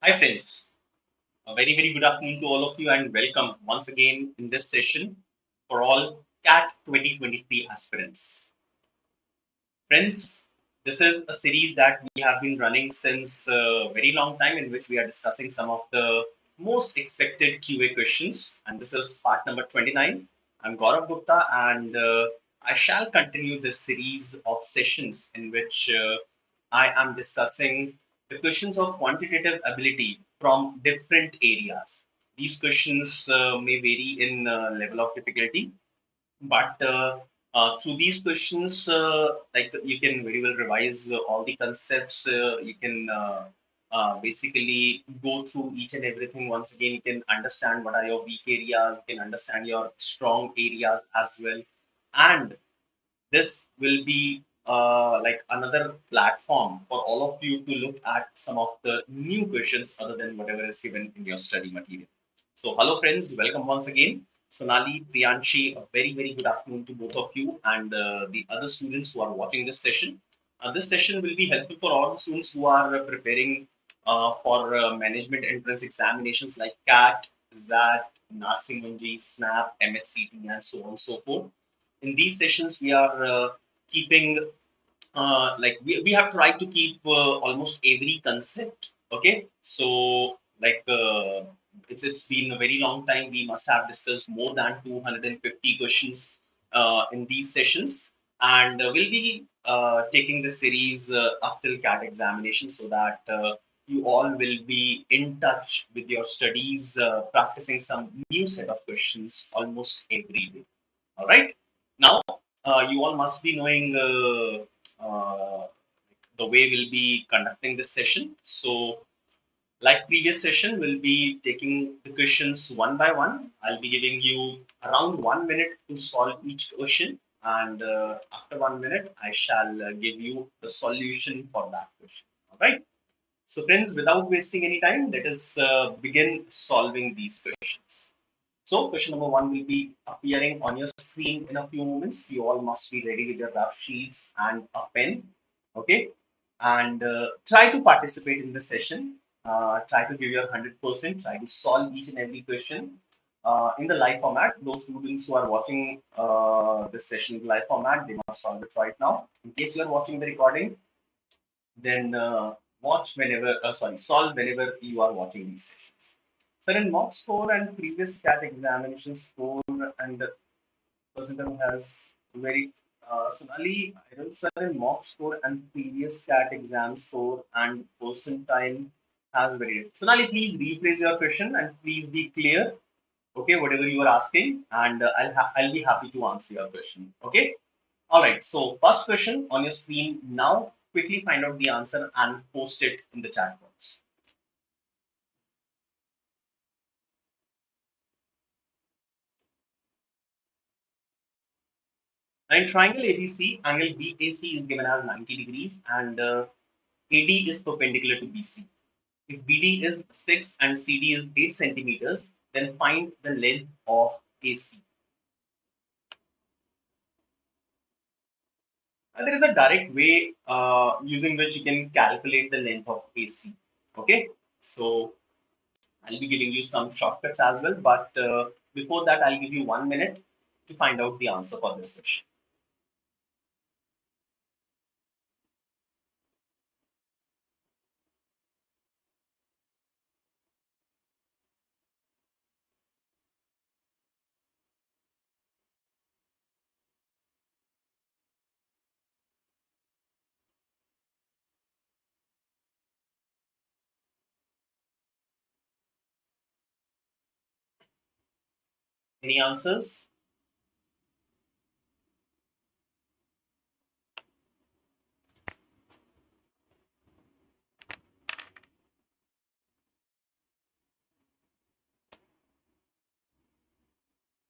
Hi friends, a very good afternoon to all of you and welcome once again in this session for all CAT 2023 aspirants. Friends, this is a series that we have been running since a very long time in which we are discussing some of the most expected QA questions and this is part number 29. I'm Gaurav Gupta and I shall continue this series of sessions in which I am discussing the questions of quantitative ability from different areas. These questions may vary in level of difficulty, but through these questions, like you can very well revise all the concepts. You can basically go through each and everything once again. You can understand what are your weak areas. You can understand your strong areas as well, and this will be like another platform for all of you to look at some of the new questions other than whatever is given in your study material. So, hello friends, welcome once again. Sonali, Priyanshi, a very good afternoon to both of you and the other students who are watching this session. This session will be helpful for all the students who are preparing for management entrance examinations like CAT, ZAT, Narsimunji, SNAP, MHCT, and so on and so forth. In these sessions we are keeping like we have tried to keep almost every concept. Okay, so like it's been a very long time. We must have discussed more than 250 questions in these sessions, and we'll be taking the series up till CAT examination so that you all will be in touch with your studies, practicing some new set of questions almost every day. All right. Now, you all must be knowing the way we'll be conducting this session. So, like previous session, we'll be taking the questions one by one. I'll be giving you around 1 minute to solve each question, and after 1 minute, I shall give you the solution for that question. All right. So, friends, without wasting any time, let us begin solving these questions. So, question number one will be appearing on your screen in a few moments. You all must be ready with your rough sheets and a pen. Okay. And try to participate in the session. Try to give your 100%. Try to solve each and every question in the live format. Those students who are watching this session in live format, they must solve it right now. In case you are watching the recording, then watch whenever, solve whenever you are watching these sessions. Sir, in mock score and previous CAT examination score and the percentile has very Sonali, I don't sir in mock score and previous CAT exam score and percentile has varied. Sonali, please rephrase your question and please be clear. Okay, whatever you are asking, and I'll be happy to answer your question. Okay. All right. So first question on your screen now. Quickly find out the answer and post it in the chat box. Now in triangle ABC, angle BAC is given as 90 degrees and AD is perpendicular to BC. If BD is 6 and CD is 8 centimeters, then find the length of AC. And there is a direct way using which you can calculate the length of AC. Okay, so I'll be giving you some shortcuts as well, but before that, I'll give you 1 minute to find out the answer for this question. Any answers?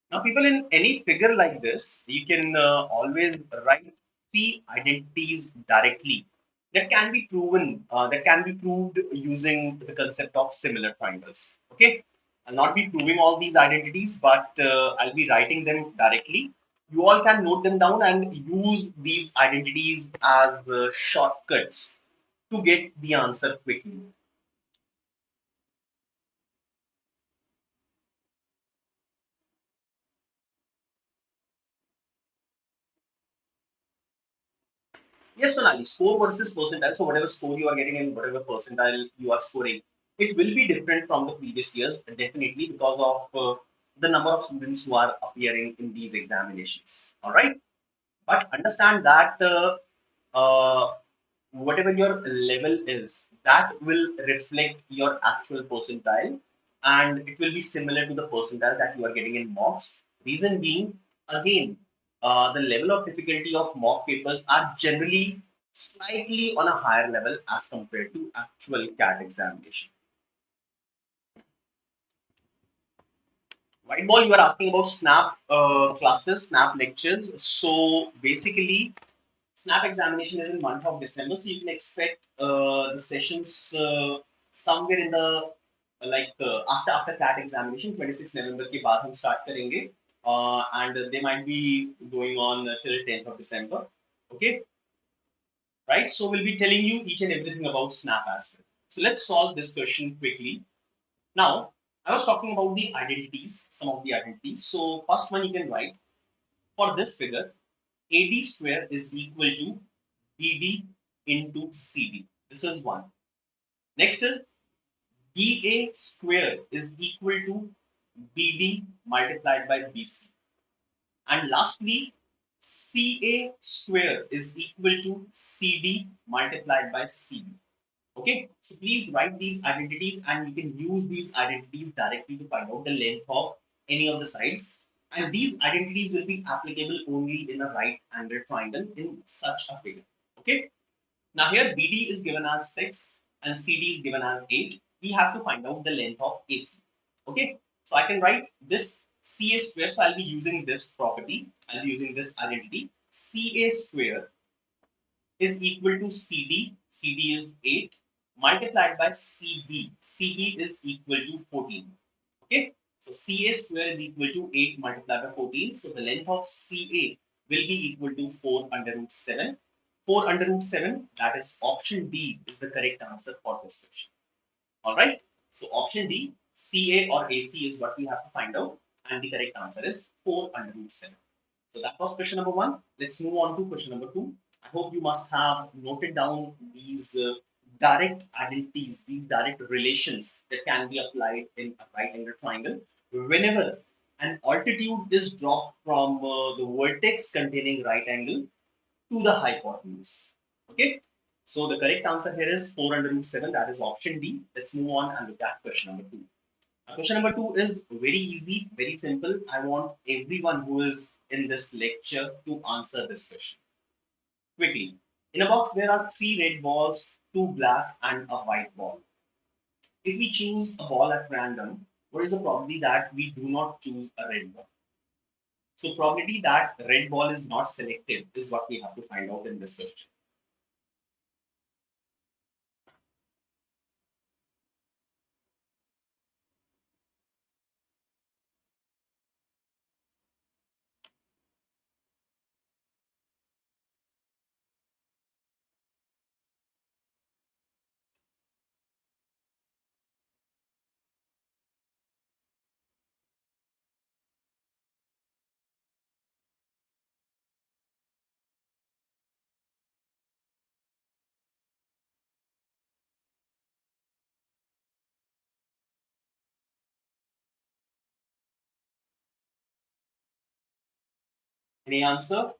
Now, people, in any figure like this, you can always write three identities directly that can be proven, that can be proved using the concept of similar triangles. Okay, I'll not be proving all these identities, but I'll be writing them directly. You all can note them down and use these identities as shortcuts to get the answer quickly. Yes, Sonali, score versus percentile. So whatever score you are getting and whatever percentile you are scoring, it will be different from the previous years, definitely because of the number of students who are appearing in these examinations. All right, but understand that whatever your level is, that will reflect your actual percentile, and it will be similar to the percentile that you are getting in mocks. Reason being, again, the level of difficulty of mock papers are generally slightly on a higher level as compared to actual CAT examination. White ball, you are asking about snap classes, snap lectures. So basically, snap examination is in month of December, so you can expect the sessions somewhere in the after CAT examination 26 November के बाद हम start करेंगे, and they might be going on till 10th of December. Okay, right? So we'll be telling you each and everything about snap as well. So let's solve this question quickly. Now, I was talking about the identities, some of the identities. So first one you can write for this figure, AD square is equal to BD into CD. This is one. Next is BA square is equal to BD multiplied by BC. And lastly, CA square is equal to CD multiplied by CB. Okay, so please write these identities and you can use these identities directly to find out the length of any of the sides. And these identities will be applicable only in a right angled triangle in such a figure. Okay, now here BD is given as 6 and CD is given as 8. We have to find out the length of AC. Okay, so I can write this CA square. So I'll be using this property. I'll be using this identity. CA square is equal to CD. CD is 8 multiplied by CB. CB is equal to 14. Okay, so CA square is equal to 8 multiplied by 14. So the length of CA will be equal to 4 under root 7. 4 under root 7, that is option D, is the correct answer for this question. All right, so option D, CA or AC is what we have to find out, and the correct answer is 4 under root 7. So that was question number one. Let's move on to question number two. I hope you must have noted down these direct identities, these direct relations that can be applied in a right angle triangle. Whenever an altitude is dropped from the vertex containing right angle to the hypotenuse. Okay. So the correct answer here is 4 under root 7. That is option D. Let's move on and look at question number two. Question number two is very easy, very simple. I want everyone who is in this lecture to answer this question quickly. In a box, there are three red balls, two black, and a white ball. If we choose a ball at random, what is the probability that we do not choose a red ball? So, probability that red ball is not selected is what we have to find out in this question. Any answer?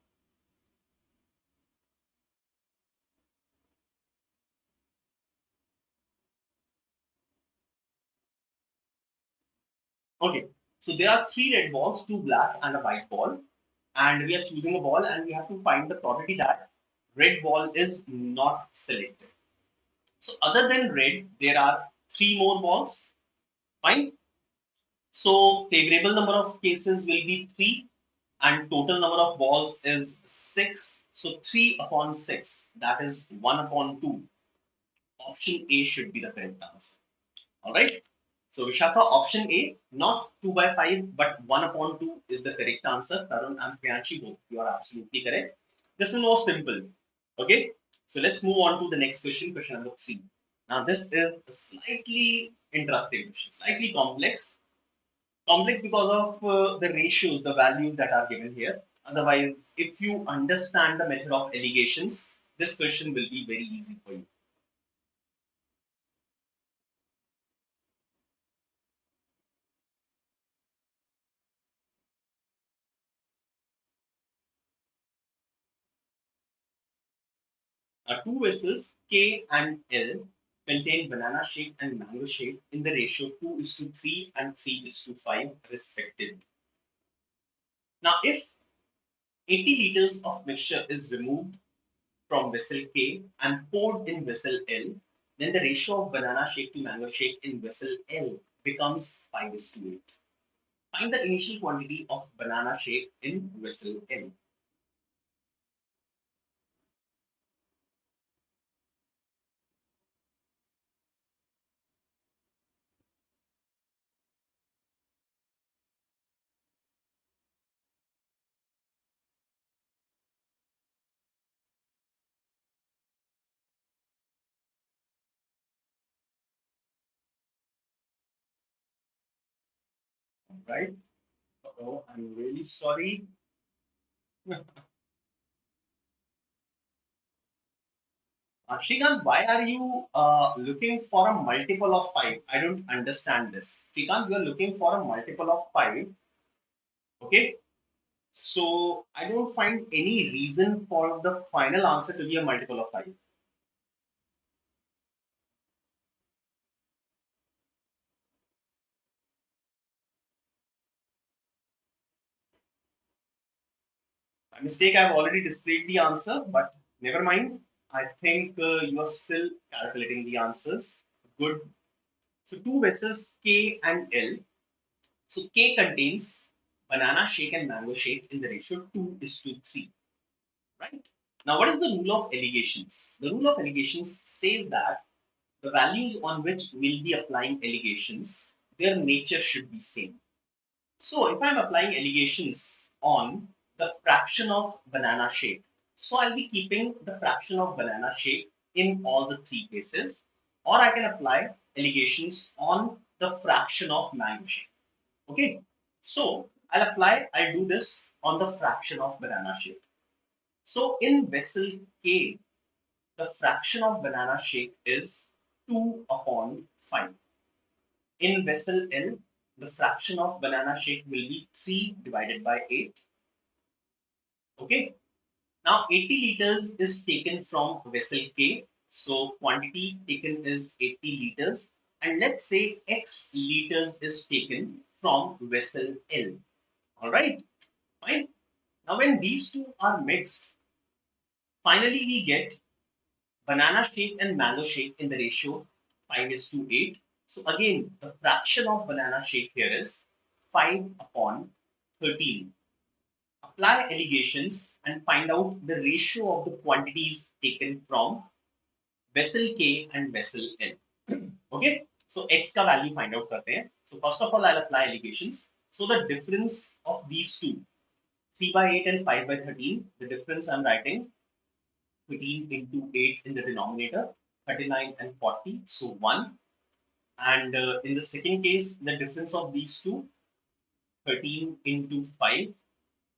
Okay. So there are three red balls, two black, and a white ball. And we are choosing a ball and we have to find the probability that red ball is not selected. So other than red, there are three more balls. Fine. So favorable number of cases will be three, and total number of balls is six. So 3 upon 6, that is 1 upon 2. Option A should be the correct answer. All right. So Vishaka, option A, not 2 by 5, but 1 upon 2 is the correct answer. Tarun and Priyanshi, both you are absolutely correct. This one was simple. Okay. So let's move on to the next question, question number 3. Now this is a slightly interesting question, slightly complex. Complex because of the ratios, the values that are given here. Otherwise, if you understand the method of allegations, this question will be very easy for you. Two vessels K and L contain banana shake and mango shake in the ratio 2 is to 3 and 3 is to 5 respectively. Now, if 80 liters of mixture is removed from vessel K and poured in vessel L, then the ratio of banana shake to mango shake in vessel L becomes 5 is to 8. Find the initial quantity of banana shake in vessel L. Right? Oh, I'm really sorry. Shrikant, why are you looking for a multiple of 5? I don't understand this. Shrikant, you are looking for a multiple of 5. Okay. So I don't find any reason for the final answer to be a multiple of 5. By mistake, I've already displayed the answer, but never mind. I think you are still calculating the answers. Good. So two vessels K and L. So K contains banana shake and mango shake in the ratio 2 is to 3. Right? Now, what is the rule of allegations? The rule of allegations says that the values on which we'll be applying allegations, their nature should be same. So, if I'm applying allegations on the fraction of banana shake, so I'll be keeping the fraction of banana shake in all the three cases, or I can apply allegations on the fraction of mango shake. Okay, so I'll do this on the fraction of banana shake. So in vessel K, the fraction of banana shake is 2 upon 5. In vessel L, the fraction of banana shake will be 3 divided by 8. Okay. Now 80 liters is taken from vessel K. So quantity taken is 80 liters. And let's say X liters is taken from vessel L. Alright. Fine. Now when these two are mixed, finally we get banana shake and mango shake in the ratio 5 is to 8. So again, the fraction of banana shake here is 5 upon 13. Apply allegations and find out the ratio of the quantities taken from vessel K and vessel L. Okay, so X का value find out करते हैं. So first of all, I'll apply allegations. So the difference of these two, 3 by 8 and 5 by 13, the difference I'm writing 13 into 8 in the denominator, 39 and 40, so 1. And in the second case, the difference of these two, 13 into 5,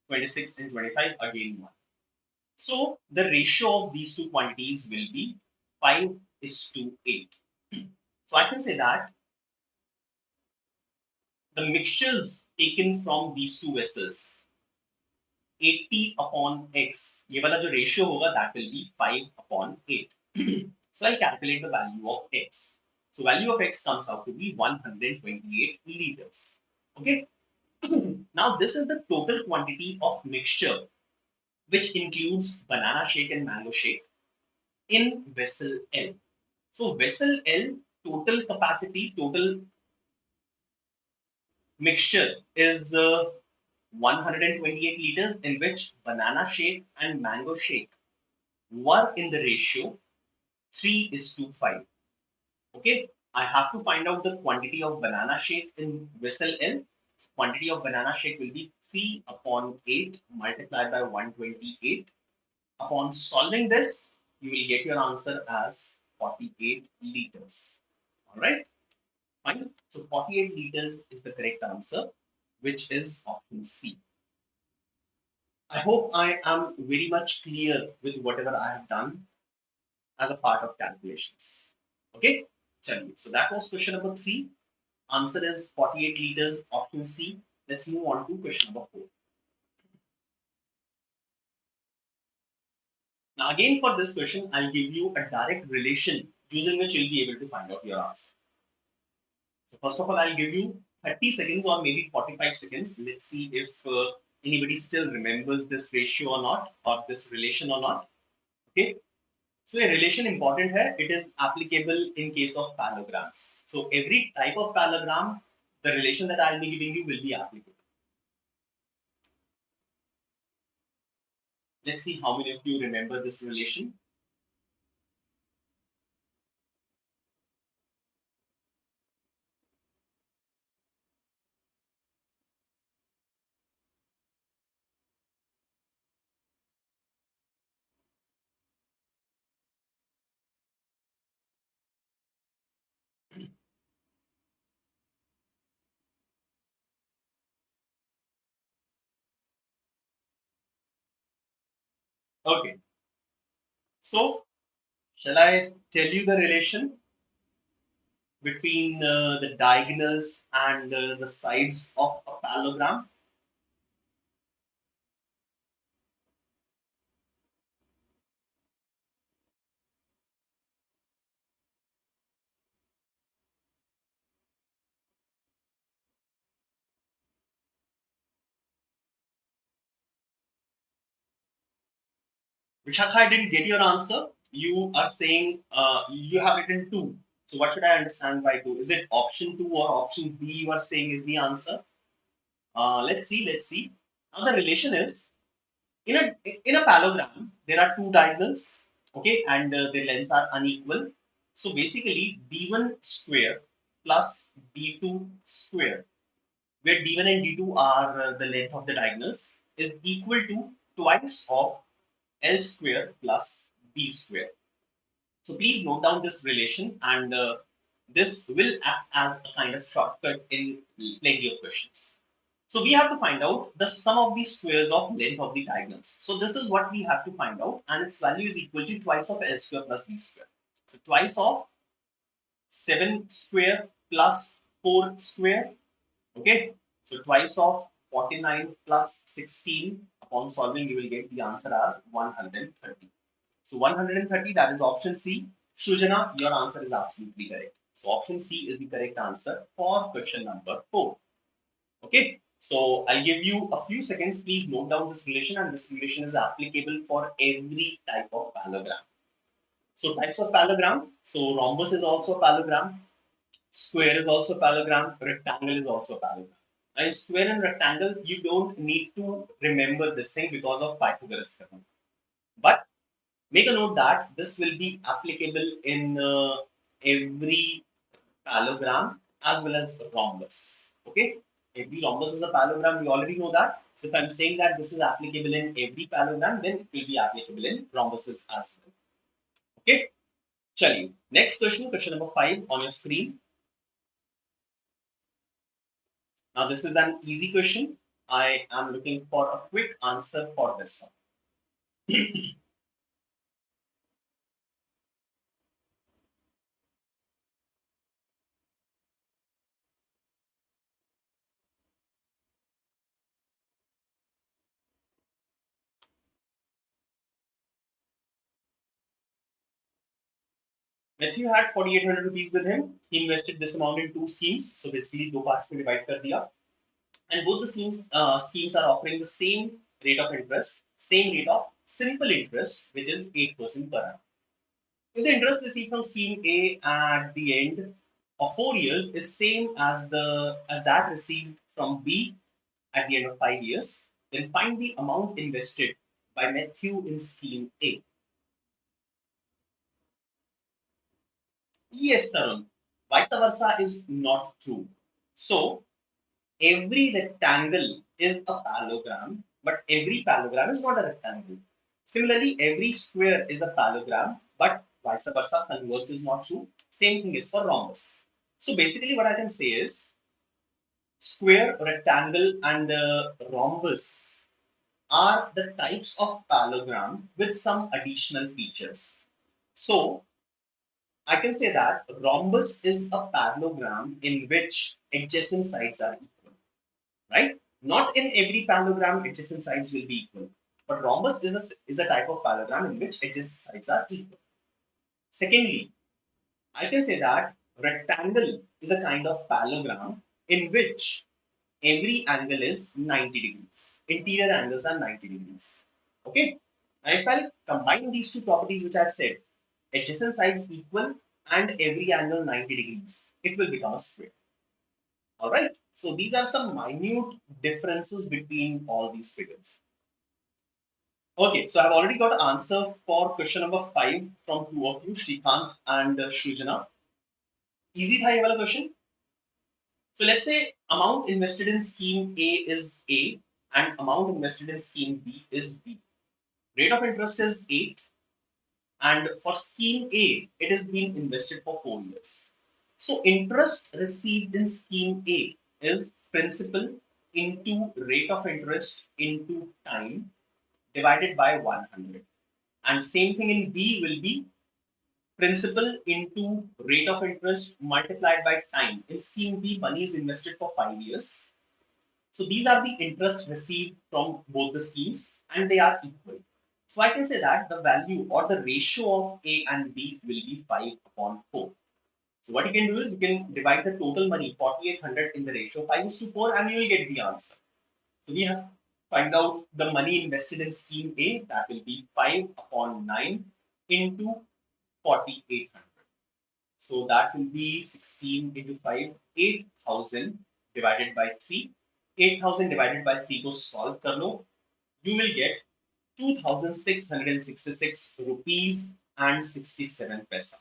26 and 25, again 1. So the ratio of these two quantities will be 5 is to 8. So I can say that the mixtures taken from these two vessels, 80 upon x, ये वाला जो ratio होगा, that will be 5 upon 8. So I'll calculate the value of x. So value of x comes out to be 128 liters. Okay. Now this is the total quantity of mixture which includes banana shake and mango shake in vessel L. So vessel L total capacity, total mixture is 128 liters, in which banana shake and mango shake were in the ratio 3 is to 5. Okay, I have to find out the quantity of banana shake in vessel L. Quantity of banana shake will be 3 upon 8 multiplied by 128. Upon solving this, you will get your answer as 48 liters. All right, fine. So 48 liters is the correct answer, which is option C. I hope I am very much clear with whatever I have done as a part of calculations. Okay, tell you. So that was question number 3. Answer is 48 liters, option C. Let's move on to question number 4. Now, again, for this question, I'll give you a direct relation using which you'll be able to find out your answer. So, first of all, I'll give you 30 seconds or maybe 45 seconds. Let's see if anybody still remembers this ratio or not, or this relation or not. Okay. So, a relation important here, it is applicable in case of parallelograms. So, every type of parallelogram, the relation that I'll be giving you will be applicable. Let's see how many of you remember this relation. Okay. So, shall I tell you the relation between the diagonals and the sides of a parallelogram? Vishakha, I didn't get your answer. You are saying you have written 2. So, what should I understand by 2? Is it option 2 or option B you are saying is the answer? Let's see. Let's see. Now, the relation is in a parallelogram, there are two diagonals, okay, and their lengths are unequal. So, basically, d1 square plus d2 square, where d1 and d2 are the length of the diagonals, is equal to twice of L square plus B square. So please note down this relation, and this will act as a kind of shortcut in plenty of questions. So we have to find out the sum of the squares of length of the diagonals. So this is what we have to find out, and its value is equal to twice of L square plus B square. So twice of 7 square plus 4 square. Okay, so twice of 49 plus 16. Upon solving, you will get the answer as 130. So 130, that is option C. Shujana, your answer is absolutely correct. So option C is the correct answer for question number 4. Okay, so I'll give you a few seconds. Please note down this relation, and this relation is applicable for every type of parallelogram. So types of parallelogram. So rhombus is also a parallelogram. Square is also parallelogram, rectangle is also parallelogram. And square and rectangle, you don't need to remember this thing because of Pythagoras theorem. But make a note that this will be applicable in every parallelogram as well as rhombus. Okay, every rhombus is a parallelogram. We already know that. So if I'm saying that this is applicable in every parallelogram, then it will be applicable in rhombuses as well. Okay, chaliye. Next question, question number 5 on your screen. Now, this is an easy question. I am looking for a quick answer for this one. Matthew had 4,800 rupees with him. He invested this amount in two schemes. So basically, दो parts में divide कर दिया. And both the schemes are offering the same rate of interest, same rate of simple interest, which is 8% per annum. If the interest received from scheme A at the end of 4 years is same as that received from B at the end of 5 years, then find the amount invested by Matthew in scheme A. Yes, Tarun. Vice versa is not true. So every rectangle is a parallelogram, but every parallelogram is not a rectangle. Similarly, every square is a parallelogram, but vice versa, converse is not true. Same thing is for rhombus. So basically, what I can say is square, rectangle, and rhombus are the types of parallelogram with some additional features. So I can say that rhombus is a parallelogram in which adjacent sides are equal, right? Not in every parallelogram adjacent sides will be equal, but rhombus is a type of parallelogram in which adjacent sides are equal. Secondly, I can say that rectangle is a kind of parallelogram in which every angle is 90 degrees. Interior angles are 90 degrees. Okay? And if I combine these two properties which I've said, adjacent sides equal and every angle 90 degrees, it will become a square. Alright? So these are some minute differences between all these figures. Okay, so I've already got an answer for question number 5 from two of you, Shrikant and Shrujana. Easy tha ye wala question. So let's say amount invested in scheme A is A and amount invested in scheme B is B. Rate of interest is 8 and for scheme A, it is being invested for 4 years. So interest received in scheme A is principal into rate of interest into time divided by 100. And same thing in B will be principal into rate of interest multiplied by time. In scheme B, money is invested for 5 years. So these are the interest received from both the schemes and they are equal. So I can say that the value or the ratio of A and B will be 5 upon 4. So what you can do is you can divide the total money 4800 in the ratio 5 is to 4 and you will get the answer. So we have find out the money invested in scheme A, that will be 5 upon 9 into 4800. So that will be 16 into 5, 8000 divided by 3. 8000 divided by 3 को solve कर लो. You will get 2666 rupees and 67 paisa.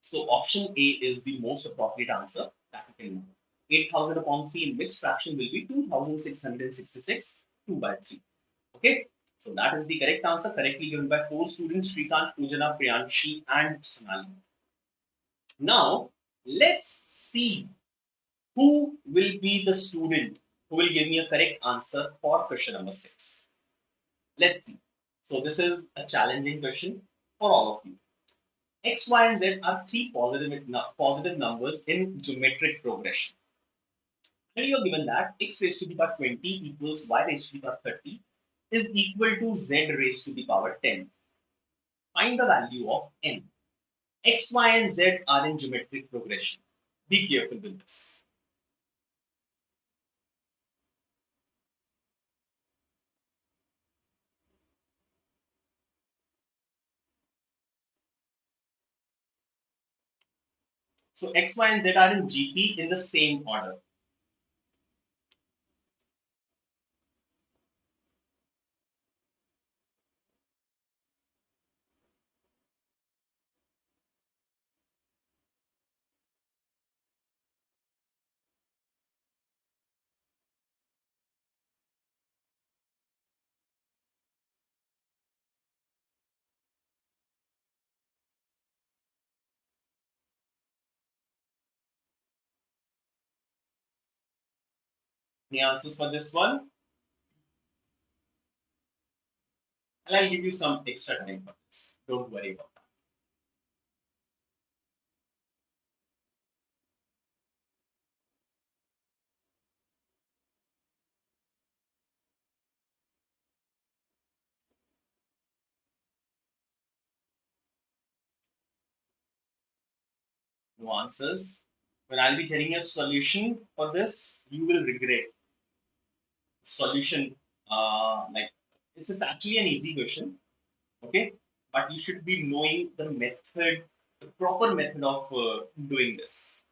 So option A is the most appropriate answer that you can know. 8000 upon 3 in which fraction will be 2666 2 by 3. Okay. So that is the correct answer, correctly given by 4 students, Shrikant, Pujana, Priyanshi and Sonali. Now, let's see who will be the student who will give me a correct answer for question number 6. Let's see. So this is a challenging question for all of you. X, Y, and Z are three positive numbers in geometric progression. And you are given that x raised to the power 20 equals y raised to the power 30 is equal to z raised to the power 10. Find the value of n. X, Y, and Z are in geometric progression. Be careful with this. So X, Y, and Z are in GP in the same order. Any answers for this one? And I'll give you some extra time for this. Don't worry about that. No answers. When I'll be telling you a solution for this, you will regret. Solution, like it's actually an easy question, okay? But you should be knowing the method, the proper method of doing this.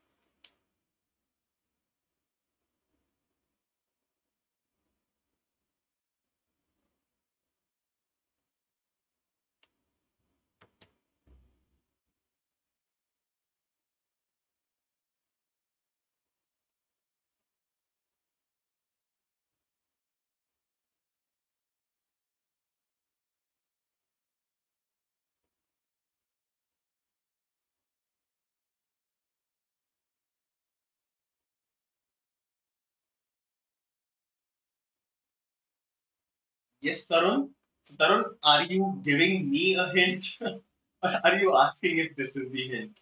Yes, Tarun. So, Tarun, are you giving me a hint? Or are you asking if this is the hint?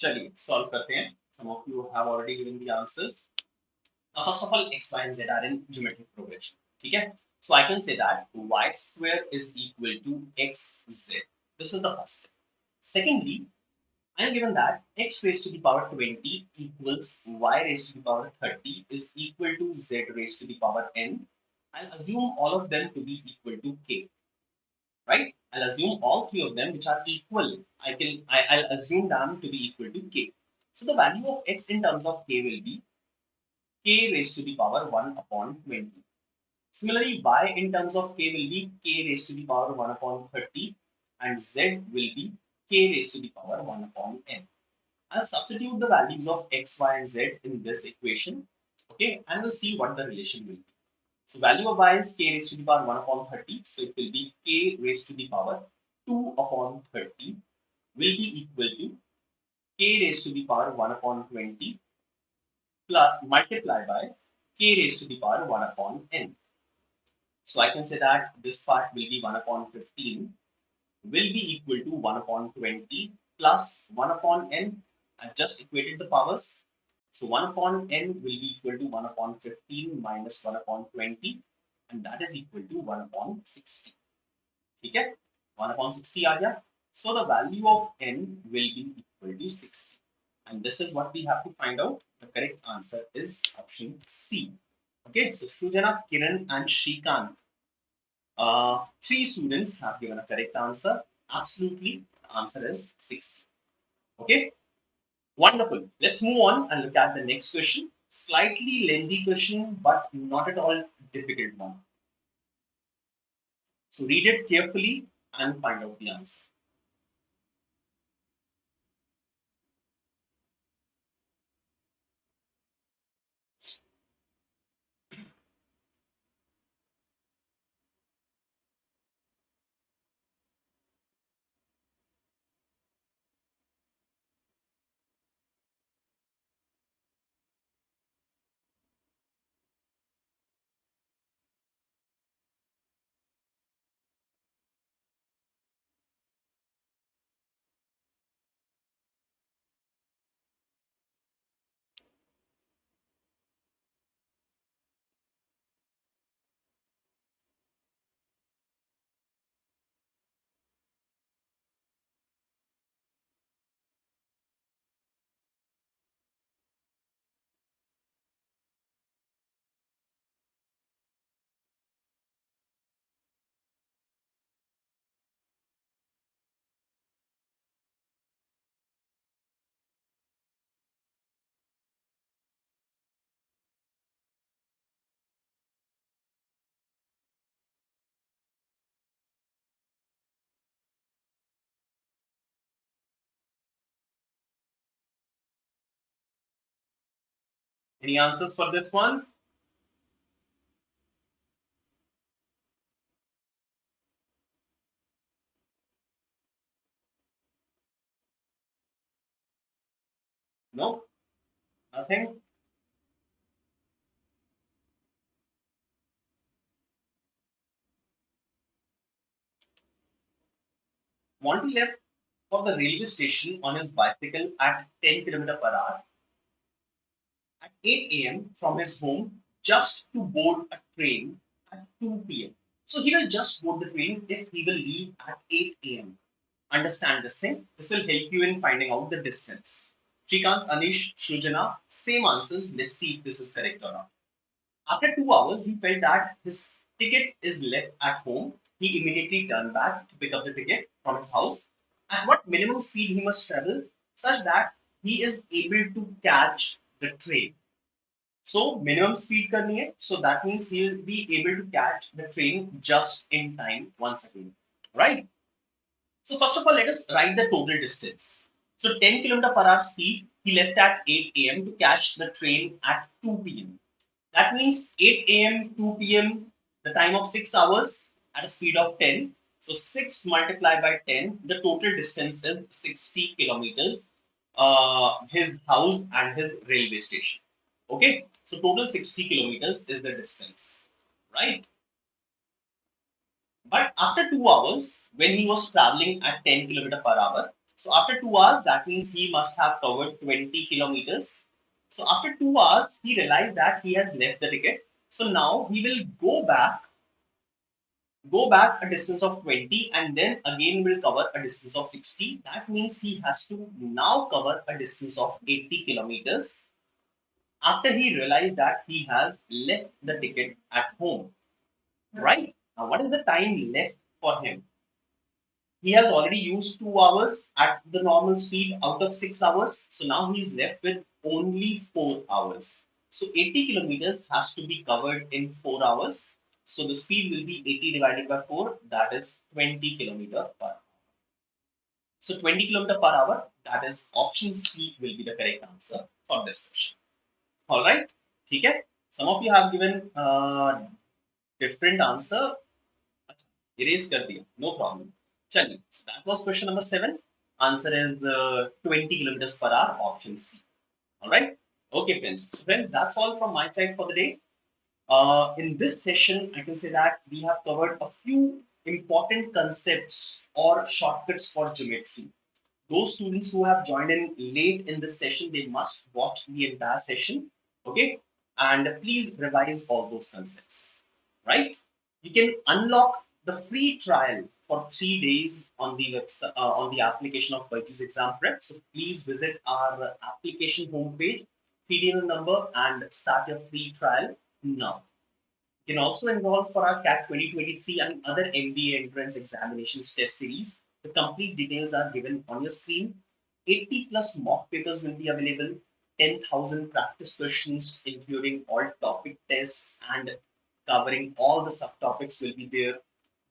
चलिए solve करते हैं. Some of you have already given the answers. First of all, x, y, and z are in geometric progression. ठीक है? So I can say that y square is equal to xz. This is the first thing. Secondly, I am given that x raised to the power 20 equals y raised to the power 30 is equal to z raised to the power n. I'll assume all of them to be equal to k, right? I'll assume all three of them which are equal. I'll assume them to be equal to k. So the value of x in terms of k will be k raised to the power 1 upon 20. Similarly, y in terms of k will be k raised to the power 1 upon 30 and z will be k raised to the power 1 upon n. I'll substitute the values of x, y, and z in this equation, okay, and we'll see what the relation will be. So value of y is k raised to the power 1 upon 30, so it will be k raised to the power 2 upon 30 will be equal to k raised to the power 1 upon 20 plus multiply by k raised to the power 1 upon n. So I can say that this part will be 1 upon 15 will be equal to 1 upon 20 plus 1 upon n. I've just equated the powers. So 1 upon n will be equal to 1 upon 15 minus 1 upon 20 and that is equal to 1 upon 60. ठीक है? 1 upon 60 आ गया. So the value of n will be equal to 60. And this is what we have to find out. The correct answer is option C. Okay, so Shrujana, Kiran, and Shrikant. Three students have given a correct answer. Absolutely, the answer is 60. Okay, wonderful. Let's move on and look at the next question. Slightly lengthy question, but not at all difficult one. So read it carefully and find out the answer. Any answers for this one? No, nothing. Monty left for the railway station on his bicycle at 10 km per hour at 8 a.m. from his home just to board a train at 2 p.m. So he will just board the train if he will leave at 8 a.m. Understand this thing. This will help you in finding out the distance. Shrikant, Anish, Shrujana, same answers. Let's see if this is correct or not. After 2 hours, he felt that his ticket is left at home. He immediately turned back to pick up the ticket from his house. At what minimum speed he must travel such that he is able to catch the train. So minimum speed करनी है. So that means he'll be able to catch the train just in time once again. Right? So first of all, let us write the total distance. So 10 km per hour speed, he left at 8 a.m. to catch the train at 2 p.m. That means 8 a.m., 2 p.m., the time of 6 hours at a speed of 10. So 6 multiplied by 10, the total distance is 60 kilometers, his house and his railway station. Okay, so total 60 kilometers is the distance, right? But after 2 hours, when he was traveling at 10 km per hour, so after 2 hours, that means he must have covered 20 kilometers. So after 2 hours, he realized that he has left the ticket. So now he will go back a distance of 20 and then again will cover a distance of 60. That means he has to now cover a distance of 80 kilometers after he realized that he has left the ticket at home. Right? Now, what is the time left for him? He has already used 2 hours at the normal speed out of 6 hours. So now he's left with only 4 hours. So 80 kilometers has to be covered in 4 hours. So the speed will be 80 divided by 4, that is 20 kilometer per hour. So 20 kilometer per hour, that is option C will be the correct answer for this question. All right. Okay. Some of you have given different answer. Erase कर दिया, no problem. चलिए, so that was question number 7. Answer is 20 kilometers per hour, option C. All right. Okay, friends. So, friends, that's all from my side for the day. In this session, I can say that we have covered a few important concepts or shortcuts for geometry. Those students who have joined in late in this session, they must watch the entire session. Okay. And please revise all those concepts. Right. You can unlock the free trial for 3 days on the website on the application of BYJU'S Exam Prep. So please visit our application homepage, feed in a number, and start your free trial now. You can also enroll for our CAT 2023 and other MBA entrance examinations test series. The complete details are given on your screen. 80 plus mock papers will be available. 10,000 practice questions, including all topic tests and covering all the subtopics, will be there.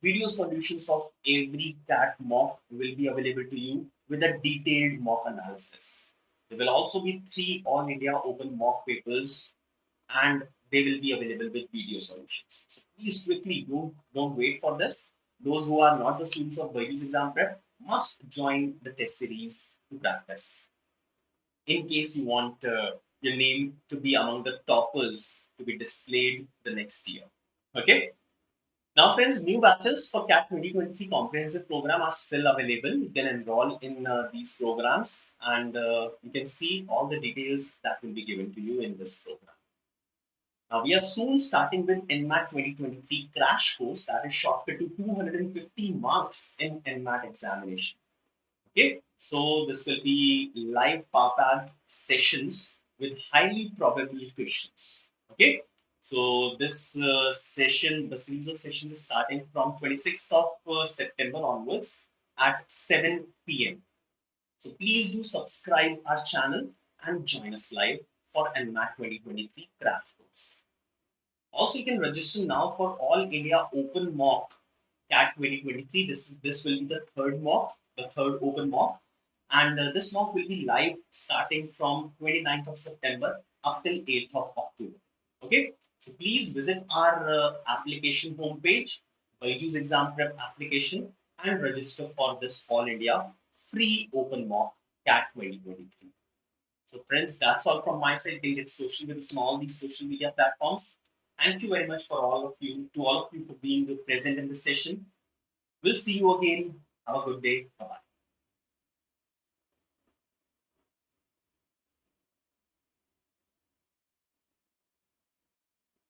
Video solutions of every CAT mock will be available to you with a detailed mock analysis. There will also be 3 All India open mock papers and they will be available with video solutions. So please quickly don't wait for this. Those who are not the students of BYJU'S Exam Prep must join the test series to practice. In case you want your name to be among the toppers to be displayed the next year. Okay. Now, friends, new batches for CAT 2023 comprehensive program are still available. You can enroll in these programs and you can see all the details that will be given to you in this program. Now, we are soon starting with NMAT 2023 crash course that is shortcut to 250 marks in NMAT examination. Okay, so this will be live PowerPad sessions with highly probable questions. Okay, so this session, the series of sessions is starting from 26th of September onwards at 7 p.m. So please do subscribe our channel and join us live for NMAT 2023 crash course. Also, you can register now for All India Open Mock CAT 2023. This will be the third mock, the third open mock, and this mock will be live starting from 29th of September up till 8th of October. Okay, so please visit our application homepage, BYJU'S Exam Prep application, and register for this All India free open mock CAT 2023. So friends, that's all from my side. Till get social with us on all these social media platforms. Thank you very much for all of you for being present in this session. We'll see you again. Have a good day. Bye bye.